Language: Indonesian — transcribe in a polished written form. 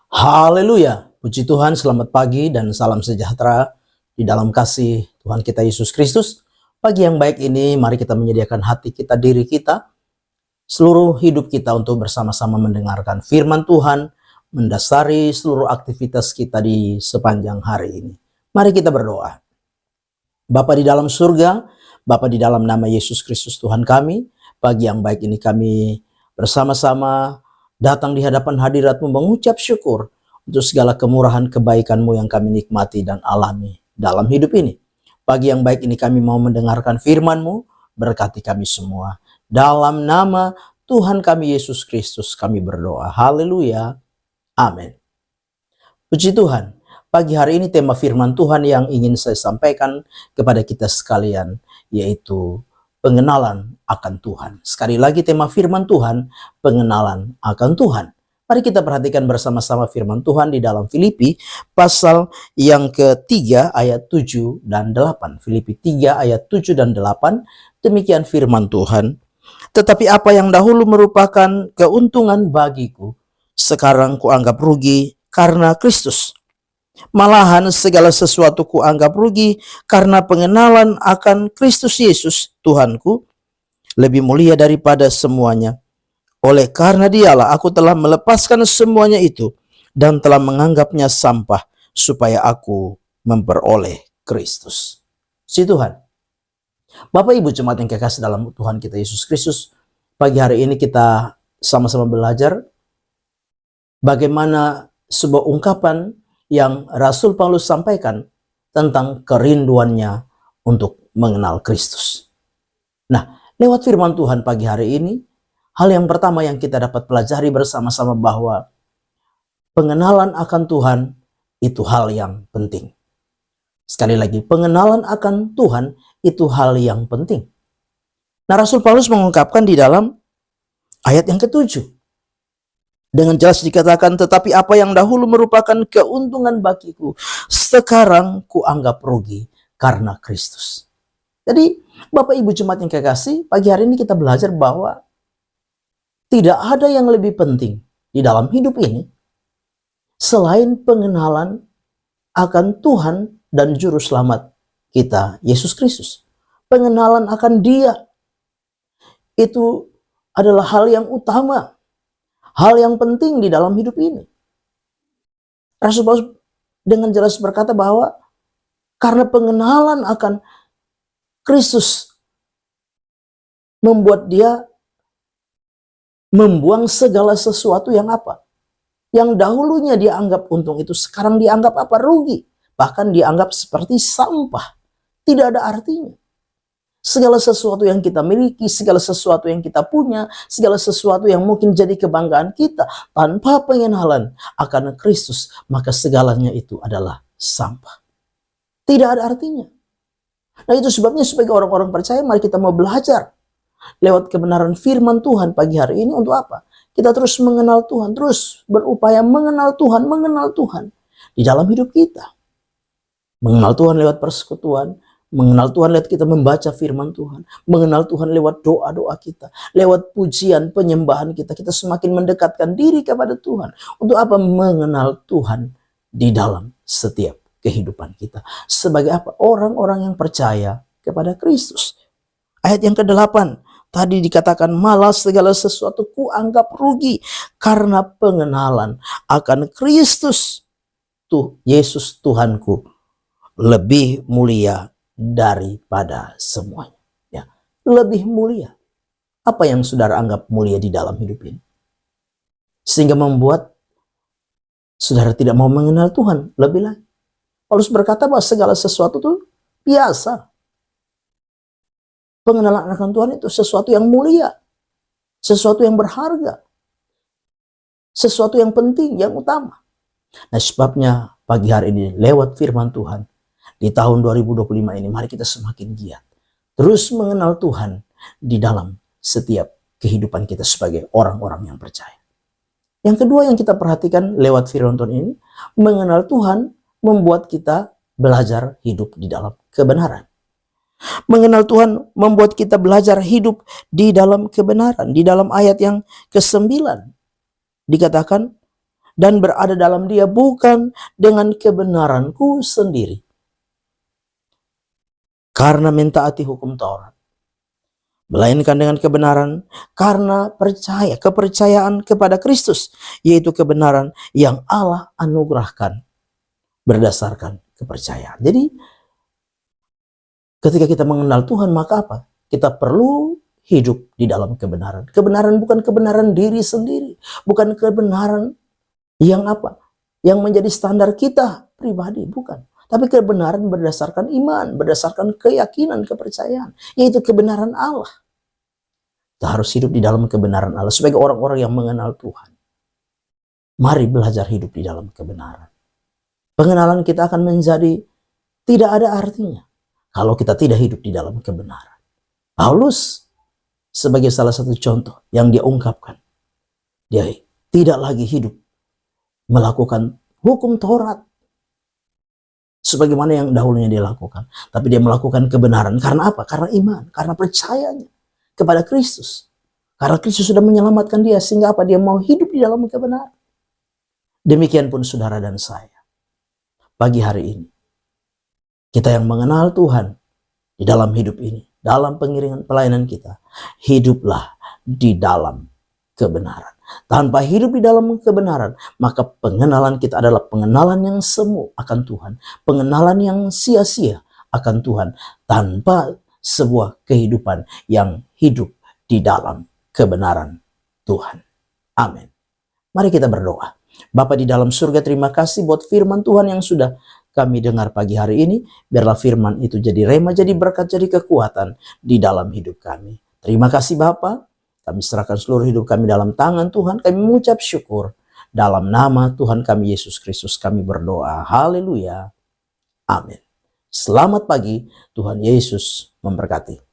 Haleluya, puji Tuhan, selamat pagi dan salam sejahtera di dalam kasih Tuhan kita Yesus Kristus. Pagi yang baik ini, mari kita menyediakan hati kita, diri kita, seluruh hidup kita untuk bersama-sama mendengarkan firman Tuhan, mendasari seluruh aktivitas kita di sepanjang hari ini. Mari kita berdoa. Bapa di dalam surga, Bapa di dalam nama Yesus Kristus Tuhan kami, pagi yang baik ini kami bersama-sama datang di hadapan hadirat-Mu mengucap syukur untuk segala kemurahan kebaikan-Mu yang kami nikmati dan alami dalam hidup ini. Pagi yang baik ini kami mau mendengarkan firman-Mu, berkati kami semua. Dalam nama Tuhan kami Yesus Kristus kami berdoa. Haleluya. Amin. Puji Tuhan, pagi hari ini tema firman Tuhan yang ingin saya sampaikan kepada kita sekalian, yaitu pengenalan akan Tuhan. Sekali lagi tema firman Tuhan, pengenalan akan Tuhan. Mari kita perhatikan bersama-sama firman Tuhan di dalam Filipi pasal yang ketiga ayat 7 dan 8. Filipi 3 ayat 7 dan 8. Demikian firman Tuhan. Tetapi apa yang dahulu merupakan keuntungan bagiku, sekarang kuanggap rugi karena Kristus. Malahan segala sesuatu kuanggap rugi karena pengenalan akan Kristus Yesus Tuhanku lebih mulia daripada semuanya. Oleh karena Dialah aku telah melepaskan semuanya itu dan telah menganggapnya sampah supaya aku memperoleh Kristus. Si Tuhan. Bapak Ibu jemaat yang kekasih dalam Tuhan kita Yesus Kristus, pagi hari ini kita sama-sama belajar bagaimana sebuah ungkapan yang Rasul Paulus sampaikan tentang kerinduannya untuk mengenal Kristus. Nah, lewat firman Tuhan pagi hari ini, hal yang pertama yang kita dapat pelajari bersama-sama bahwa pengenalan akan Tuhan itu hal yang penting. Sekali lagi, pengenalan akan Tuhan itu hal yang penting. Nah, Rasul Paulus mengungkapkan di dalam ayat yang ketujuh. Dengan jelas dikatakan, tetapi apa yang dahulu merupakan keuntungan bagiku, sekarang kuanggap rugi karena Kristus. Jadi, Bapak Ibu jemaat yang kekasih, pagi hari ini kita belajar bahwa tidak ada yang lebih penting di dalam hidup ini selain pengenalan akan Tuhan dan Juru Selamat kita, Yesus Kristus. Pengenalan akan Dia itu adalah hal yang utama, hal yang penting di dalam hidup ini. Rasul Paulus dengan jelas berkata bahwa karena pengenalan akan Kristus membuat dia membuang segala sesuatu yang apa? Yang dahulunya dia anggap untung itu sekarang dianggap apa? Rugi. Bahkan dianggap seperti sampah. Tidak ada artinya. Segala sesuatu yang kita miliki, segala sesuatu yang kita punya, segala sesuatu yang mungkin jadi kebanggaan kita, tanpa pengenalan akan Kristus, maka segalanya itu adalah sampah. Tidak ada artinya. Nah, itu sebabnya sebagai orang-orang percaya, mari kita mau belajar lewat kebenaran firman Tuhan pagi hari ini untuk apa? Kita terus mengenal Tuhan, terus berupaya mengenal Tuhan di dalam hidup kita. Mengenal Tuhan lewat persekutuan, mengenal Tuhan lewat kita membaca firman Tuhan. Mengenal Tuhan lewat doa-doa kita. Lewat pujian, penyembahan kita. Kita semakin mendekatkan diri kepada Tuhan. Untuk apa? Mengenal Tuhan di dalam setiap kehidupan kita. Sebagai apa? Orang-orang yang percaya kepada Kristus. Ayat yang ke-8. Tadi dikatakan malah segala sesuatu kuanggap rugi. Karena pengenalan akan Kristus. Tuh, Yesus Tuhanku lebih mulia daripada semuanya. Ya, lebih mulia. Apa yang saudara anggap mulia di dalam hidup ini? Sehingga membuat saudara tidak mau mengenal Tuhan lebih lagi. Paulus berkata bahwa segala sesuatu itu biasa. Pengenalan akan Tuhan itu sesuatu yang mulia. Sesuatu yang berharga. Sesuatu yang penting, yang utama. Nah, sebabnya pagi hari ini lewat firman Tuhan, di tahun 2025 ini, mari kita semakin giat. Terus mengenal Tuhan di dalam setiap kehidupan kita sebagai orang-orang yang percaya. Yang kedua yang kita perhatikan lewat firman Tuhan ini, mengenal Tuhan membuat kita belajar hidup di dalam kebenaran. Mengenal Tuhan membuat kita belajar hidup di dalam kebenaran. Di dalam ayat yang ke-9 dikatakan, dan berada dalam Dia bukan dengan kebenaranku sendiri. Karena mentaati hukum Taurat, melainkan dengan kebenaran karena kepercayaan kepada Kristus, yaitu kebenaran yang Allah anugerahkan berdasarkan kepercayaan. Jadi ketika kita mengenal Tuhan, maka apa? Kita perlu hidup di dalam kebenaran. Kebenaran bukan kebenaran diri sendiri, bukan kebenaran yang apa? Yang menjadi standar kita pribadi, bukan. Tapi kebenaran berdasarkan iman, berdasarkan keyakinan, kepercayaan, yaitu kebenaran Allah. Kita harus hidup di dalam kebenaran Allah sebagai orang-orang yang mengenal Tuhan. Mari belajar hidup di dalam kebenaran. Pengenalan kita akan menjadi tidak ada artinya kalau kita tidak hidup di dalam kebenaran. Paulus sebagai salah satu contoh yang dia ungkapkan, dia tidak lagi hidup melakukan hukum Taurat sebagaimana yang dahulunya dia lakukan, tapi dia melakukan kebenaran. Karena apa? Karena iman, karena percayanya kepada Kristus. Karena Kristus sudah menyelamatkan dia, sehingga apa? Dia mau hidup di dalam kebenaran. Demikian pun saudara dan saya. Pagi hari ini, kita yang mengenal Tuhan di dalam hidup ini, dalam pengiringan pelayanan kita, hiduplah di dalam kebenaran. Tanpa hidup di dalam kebenaran, maka pengenalan kita adalah pengenalan yang semu akan Tuhan. Pengenalan yang sia-sia akan Tuhan. Tanpa sebuah kehidupan yang hidup di dalam kebenaran Tuhan. Amin. Mari kita berdoa. Bapa di dalam surga, terima kasih buat firman Tuhan yang sudah kami dengar pagi hari ini. Biarlah firman itu jadi rema, jadi berkat, jadi kekuatan di dalam hidup kami. Terima kasih Bapa. Kami serahkan seluruh hidup kami dalam tangan Tuhan. Kami mengucap syukur. Dalam nama Tuhan kami Yesus Kristus kami berdoa. Haleluya. Amin. Selamat pagi. Tuhan Yesus memberkati.